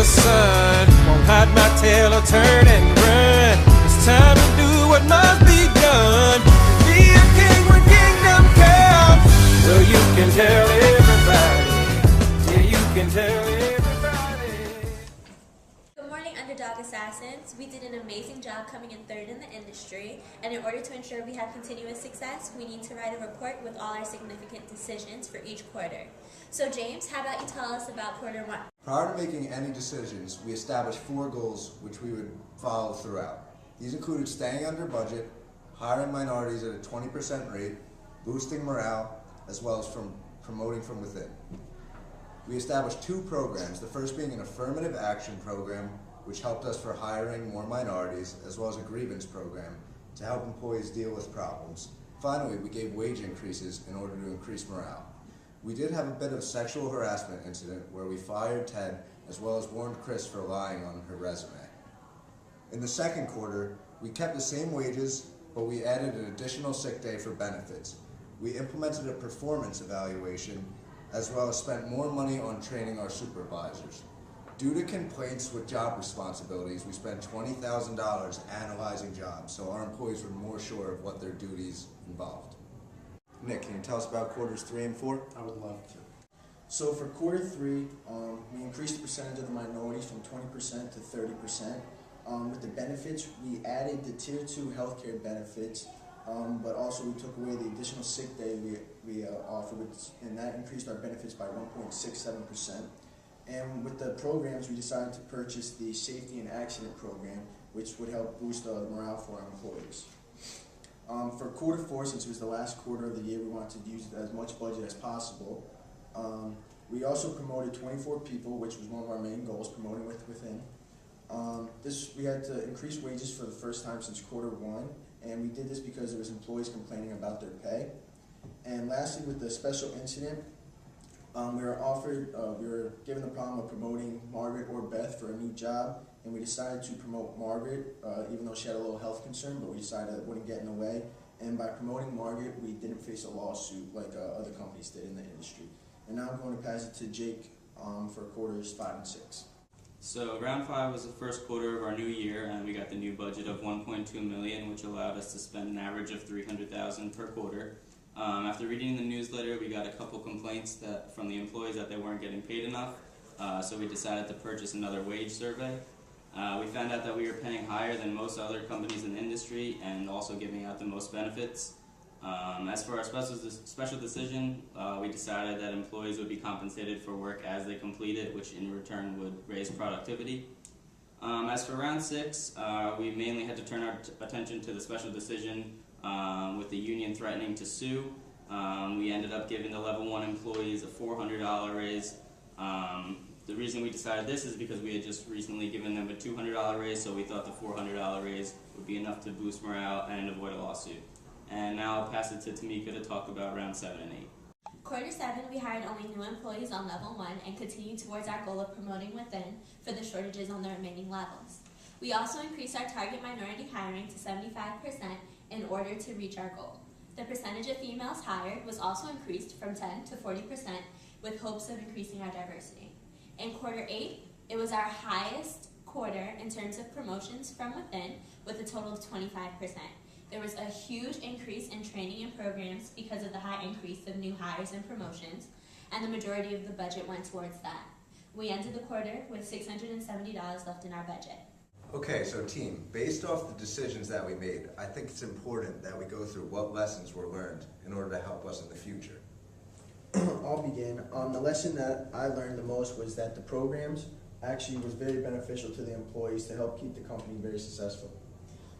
the sun. Won't hide my tail or turn and run. It's time to do what must be done. Be a king when kingdom comes. Well, you can tell everybody. Yeah, you can tell everybody. Good morning, Underdog Assassins. We did an amazing job coming in third in the industry, and in order to ensure we have continuous success, we need to write a report with all our significant decisions for each quarter. So James, how about you tell us about quarter one? Prior to making any decisions, we established 4 goals which we would follow throughout. These included staying under budget, hiring minorities at a 20% rate, boosting morale, as well as promoting from within. We established 2 programs, the first being an affirmative action program, which helped us for hiring more minorities, as well as a grievance program to help employees deal with problems. Finally, we gave wage increases in order to increase morale. We did have a bit of a sexual harassment incident where we fired Ted, as well as warned Chris for lying on her resume. In the second quarter, we kept the same wages, but we added an additional sick day for benefits. We implemented a performance evaluation, as well as spent more money on training our supervisors. Due to complaints with job responsibilities, we spent $20,000 analyzing jobs, so our employees were more sure of what their duties involved. Nick, can you tell us about quarters 3 and 4? I would love to. So for quarter 3, we increased the percentage of the minorities from 20% to 30%. With the benefits, we added the Tier 2 healthcare benefits, but also we took away the additional sick day we offered, and that increased our benefits by 1.67%. And with the programs, we decided to purchase the Safety and Accident Program, which would help boost the morale for our employees. For quarter 4, since it was the last quarter of the year, we wanted to use as much budget as possible. We also promoted 24 people, which was one of our main goals, promoting within. We had to increase wages for the first time since quarter 1, and we did this because there was employees complaining about their pay. And lastly, with the special incident, we were given the problem of promoting Margaret or Beth for a new job, and we decided to promote Margaret, even though she had a little health concern, but we decided it wouldn't get in the way. And by promoting Margaret, we didn't face a lawsuit like other companies did in the industry. And now I'm going to pass it to Jake for quarters 5 and 6. So round 5 was the first quarter of our new year, and we got the new budget of $1.2 million, which allowed us to spend an average of $300,000 per quarter. After reading the newsletter, we got a couple complaints from the employees that they weren't getting paid enough, so we decided to purchase another wage survey. We found out that we were paying higher than most other companies in the industry and also giving out the most benefits. As for our special decision, we decided that employees would be compensated for work as they complete it, which in return would raise productivity. As for round 6, we mainly had to turn our attention to the special decision with the union threatening to sue. We ended up giving the level 1 employees a $400 raise. The reason we decided this is because we had just recently given them a $200 raise, so we thought the $400 raise would be enough to boost morale and avoid a lawsuit. And now I'll pass it to Tamika to talk about round 7 and 8. Quarter 7, we hired only new employees on level 1 and continued towards our goal of promoting within for the shortages on the remaining levels. We also increased our target minority hiring to 75% in order to reach our goal. The percentage of females hired was also increased from 10 to 40% with hopes of increasing our diversity. In quarter 8, it was our highest quarter in terms of promotions from within with a total of 25%. There was a huge increase in training and programs because of the high increase of new hires and promotions, and the majority of the budget went towards that. We ended the quarter with $670 left in our budget. Okay, so team, based off the decisions that we made, I think it's important that we go through what lessons were learned in order to help us in the future. I'll begin. The lesson that I learned the most was that the programs actually was very beneficial to the employees to help keep the company very successful.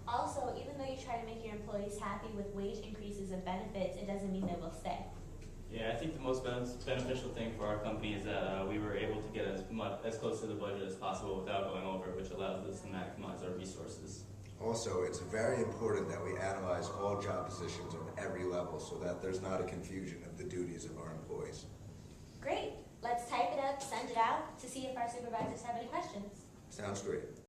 Also, even though you try to make your employees happy with wage increases and benefits, it doesn't mean they will stay. Yeah, I think the most beneficial thing for our company is that we were able to get as close to the budget as possible without going over, which allows us to maximize our resources. Also, it's very important that we analyze all job positions on every level so that there's not a confusion of the duties of our employees. Great. Let's type it up, send it out to see if our supervisors have any questions. Sounds great.